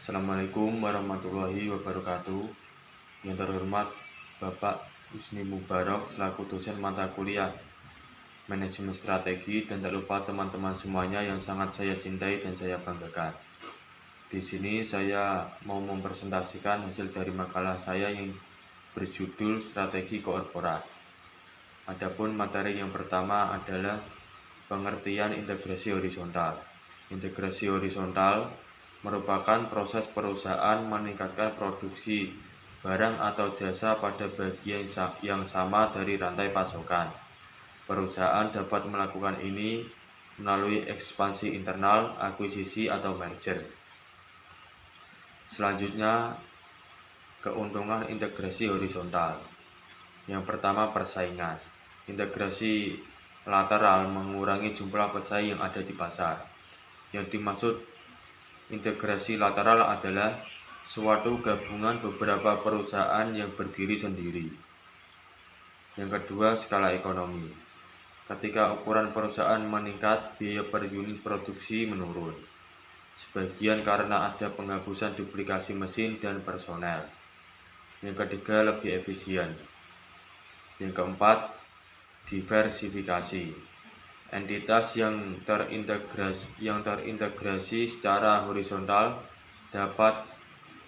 Assalamualaikum warahmatullahi wabarakatuh. Yang terhormat Bapak Husni Mubarak selaku dosen mata kuliah Manajemen Strategi, dan tak lupa teman-teman semuanya yang sangat saya cintai dan saya banggakan. Di sini saya mau mempresentasikan hasil dari makalah saya yang berjudul Strategi Korporat. Adapun materi yang pertama adalah pengertian integrasi horizontal. Integrasi horizontal merupakan proses perusahaan meningkatkan produksi barang atau jasa pada bagian yang sama dari rantai pasokan. Perusahaan dapat melakukan ini melalui ekspansi internal, akuisisi, atau merger. Selanjutnya, keuntungan integrasi horizontal. Yang pertama, persaingan. Integrasi lateral mengurangi jumlah pesaing yang ada di pasar. Yang dimaksud integrasi lateral adalah suatu gabungan beberapa perusahaan yang berdiri sendiri. Yang kedua, skala ekonomi. Ketika ukuran perusahaan meningkat, biaya per unit produksi menurun. Sebagian karena ada penghapusan duplikasi mesin dan personel. Yang ketiga, lebih efisien. Yang keempat, diversifikasi. Entitas yang terintegrasi secara horizontal dapat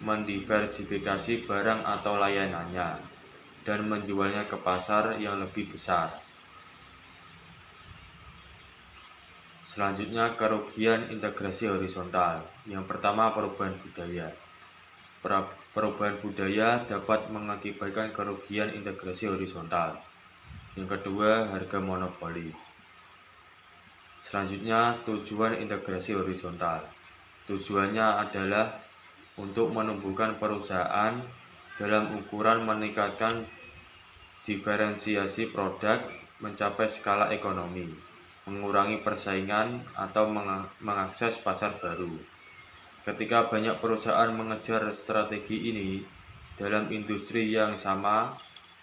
mendiversifikasi barang atau layanannya dan menjualnya ke pasar yang lebih besar. Selanjutnya, kerugian integrasi horizontal. Yang pertama, perubahan budaya. Perubahan budaya dapat mengakibatkan kerugian integrasi horizontal. Yang kedua, harga monopoli. Selanjutnya, tujuan integrasi horizontal. Tujuannya adalah untuk menumbuhkan perusahaan dalam ukuran meningkatkan diferensiasi produk, mencapai skala ekonomi, mengurangi persaingan, atau mengakses pasar baru. Ketika banyak perusahaan mengejar strategi ini dalam industri yang sama,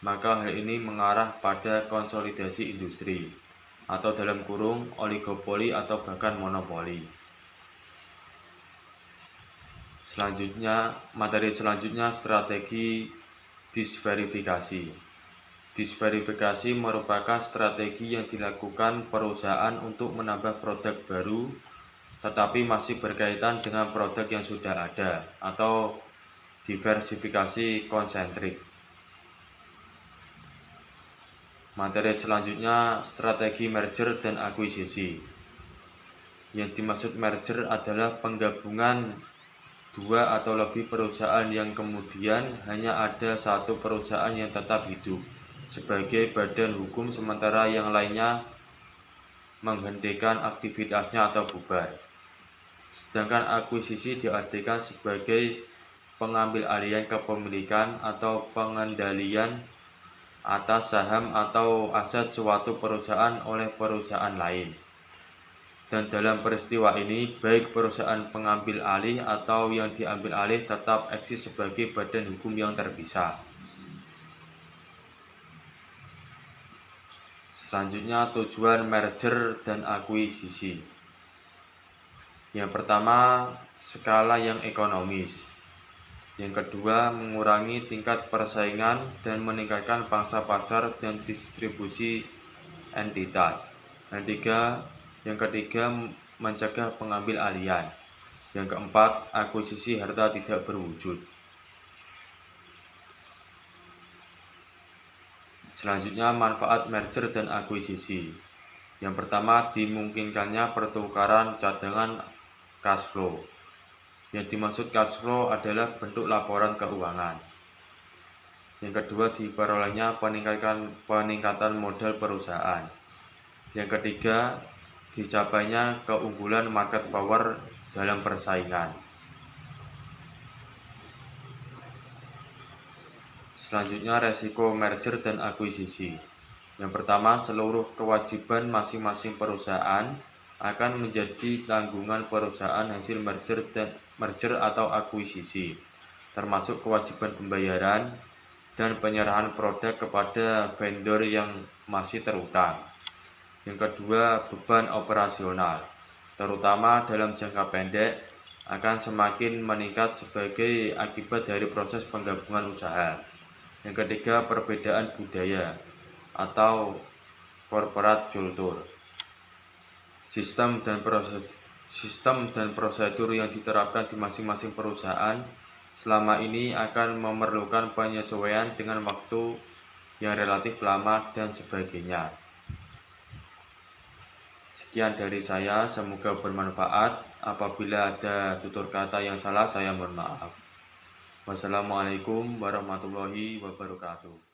maka hal ini mengarah pada konsolidasi industri, atau dalam kurung oligopoli atau bahkan monopoli. Materi selanjutnya strategi disverifikasi. Disverifikasi merupakan strategi yang dilakukan perusahaan untuk menambah produk baru tetapi masih berkaitan dengan produk yang sudah ada, atau diversifikasi konsentrik. Materi selanjutnya strategi merger dan akuisisi. Yang dimaksud merger adalah penggabungan dua atau lebih perusahaan yang kemudian hanya ada satu perusahaan yang tetap hidup sebagai badan hukum, sementara yang lainnya menghentikan aktivitasnya atau bubar. Sedangkan akuisisi diartikan sebagai pengambil alihan kepemilikan atau pengendalian atas saham atau aset suatu perusahaan oleh perusahaan lain. Dan dalam peristiwa ini, baik perusahaan pengambil alih atau yang diambil alih tetap eksis sebagai badan hukum yang terpisah. Selanjutnya, tujuan merger dan akuisisi. Yang pertama, skala yang ekonomis. Yang kedua, mengurangi tingkat persaingan dan meningkatkan pangsa pasar dan distribusi entitas. Yang ketiga, mencegah pengambil alihan. Yang keempat, akuisisi harta tidak berwujud. Selanjutnya, manfaat merger dan akuisisi. Yang pertama, dimungkinkannya pertukaran cadangan cash flow. Yang dimaksud cash flow adalah bentuk laporan keuangan. Yang kedua, diperolehnya peningkatan modal perusahaan. Yang ketiga, dicapainya keunggulan market power dalam persaingan. Selanjutnya, resiko merger dan akuisisi. Yang pertama, seluruh kewajiban masing-masing perusahaan akan menjadi tanggungan perusahaan hasil merger atau akuisisi, termasuk kewajiban pembayaran dan penyerahan produk kepada vendor yang masih terutang. Yang kedua, beban operasional, terutama dalam jangka pendek, akan semakin meningkat sebagai akibat dari proses penggabungan usaha. Yang ketiga, perbedaan budaya atau corporate culture. Sistem dan prosedur yang diterapkan di masing-masing perusahaan selama ini akan memerlukan penyesuaian dengan waktu yang relatif lama dan sebagainya. Sekian dari saya, semoga bermanfaat. Apabila ada tutur kata yang salah, saya mohon maaf. Wassalamualaikum warahmatullahi wabarakatuh.